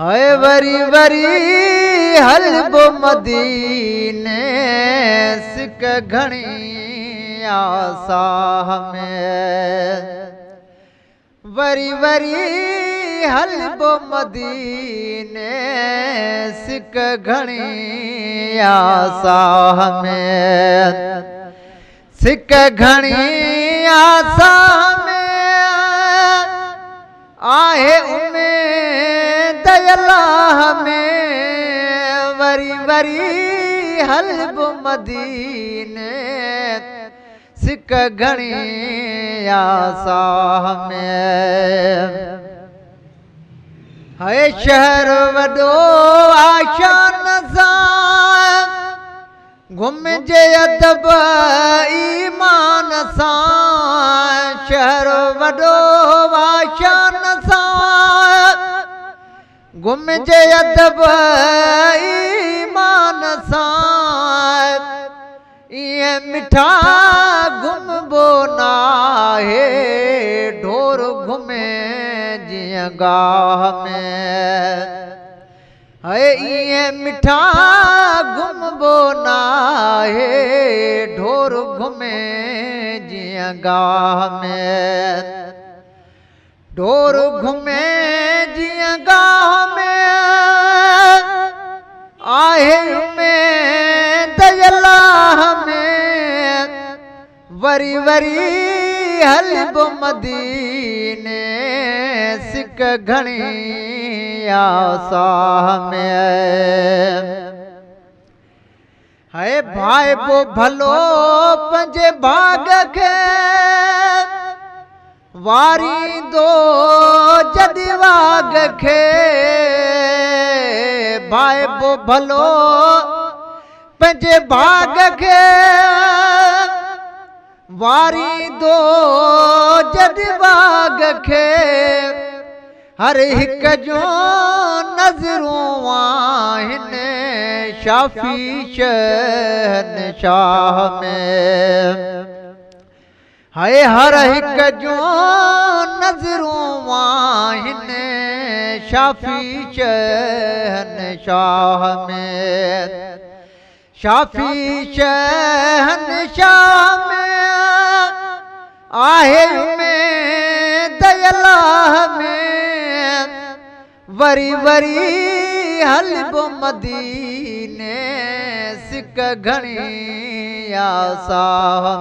हाय वरी वरी हलबो मदीने सिक घणी आसा में वरी वरी हलबो मदीने सिक घणी आसा में सिक घणी आसा में आहे उम्मीद अल्लाह में वरी वरी हलबो मदीने सिक घणी आसा में है शहर वडो आशान सां घुमजे अदब ईमान सां शहर वडो आशान सां घुमजे अदब ईमान सां ये मिठा घुमबो नाहे ढोर घुमे जिया गाह में है ये मिठा घुमबो नाहे ढोर घुमे जिया गाह में ढोर घुमे जिया गाह में आहे में दयलाह में वरी वरी हलबो मदीने सिक घणी आसा में है भाई बो भलो पंजे भाग के वारी दो जदी वाग के भाई बो भलो पंजे भाग के वारी दो जदी वाग के हर एक जो नजरों आहिने शाफी शहनशाह में है हर एक जो नजरों आहिने शाफी शहनशाह में शाफी शहनशाह में आहे में दयलाह में वरी वरी हलबो मदीने सिक घणी आसा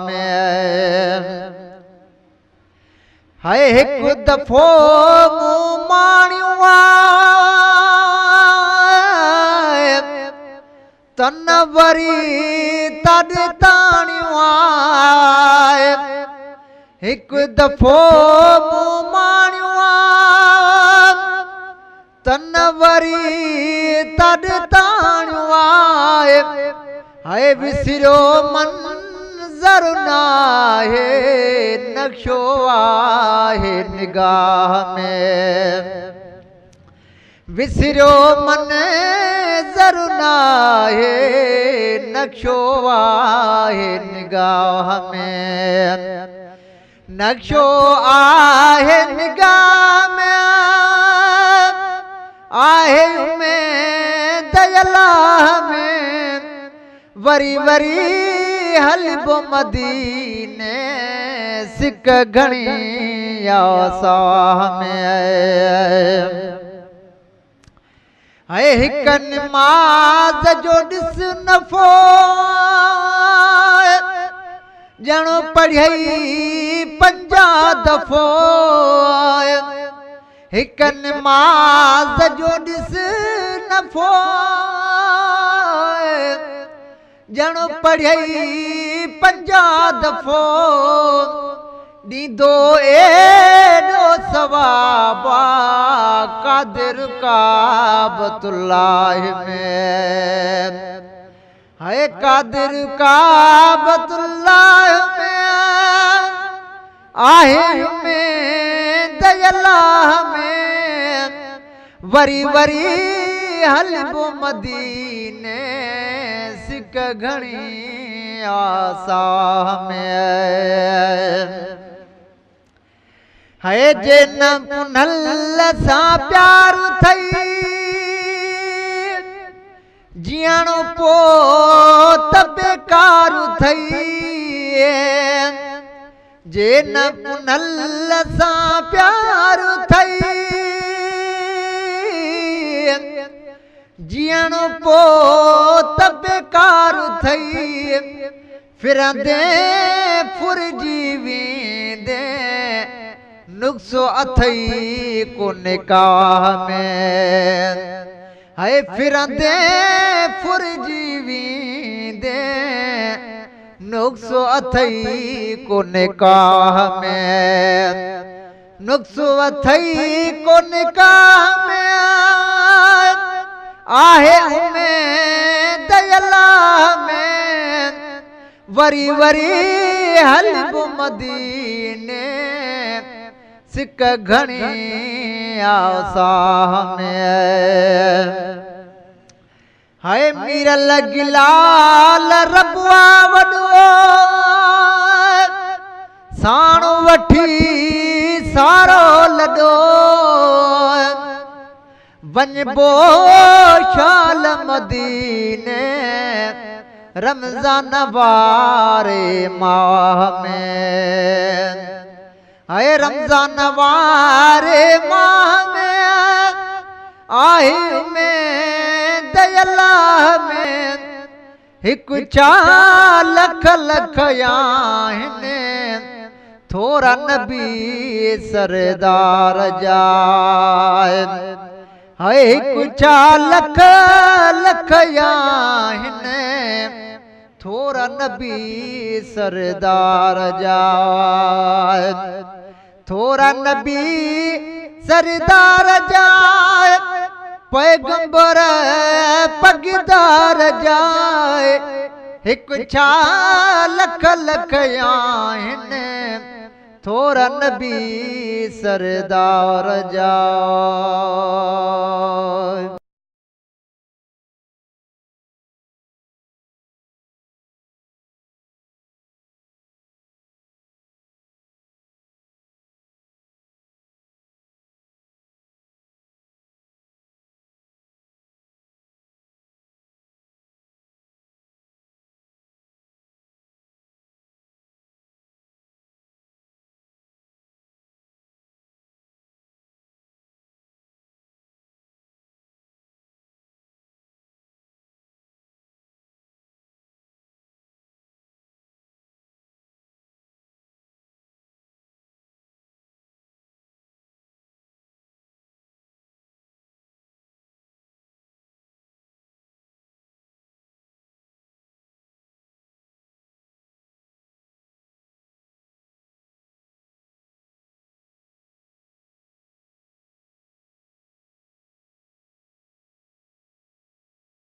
में है एक दफो मूं माणियो तन वरी तद ताणियो एक दफो मूं माणियो तन वरी तद ताणियो है विसरो मंजर नाहे नक्शो आहे निगाह में विसरो मंजर नाहे नक्शो आहे निगाह में नक्शो आहे निगाह में आहे में दयलाह में वरी वरी हलबो मदीने सिक घणी आसा में है हिक नमाज जो ॾिस नफ़ो ॼणो पढ़ई 50 दफ़ो हिक नमाज जो ॾिस नफ़ो ॼणो पढ़ई 50 दफ़ो ॾींदो एॾो सवाब कादिर काबतुल्लाह में है कादिर काबतुल्लाह में आहे में दयलाह में वरी वरी हलबो मदीने सिक घणी आसा में है जे न पुनल सा प्यार थई जियणो पोइ त बेकार थई जे न पुनल सां प्यार थई जियणो पोइ त बेकार थई फिरंदे फुरजी वेंदे नुक्सो अथई को निकाह में हाय फिरंदे फुरजी वेंदे नुक्सो अथई को निकाह में नुक्सो अथई को निकाह में आहे उम्मीद अल्लाह में वरी वरी हलबो मदीने सिक घणी आसाह में हाय मीर लगिलाल रबुआ वॾो साणो वठी सारो लॾो वञबो शाल मदीने रमज़ान वारे माह में हाय रमज़ान वारे माह में आहे उम्मीद अल्लाह में हिकु चा लख लख आहिनि थोरा नबी सरदार जा हाय हिकु चा लख लख आहिनि थोरा नबी सरदार जा थोरा नबी सरदार जा पैगंबर पगदार जाए हिकु छा लख लख आहिनि थोरा नबी सरदार जा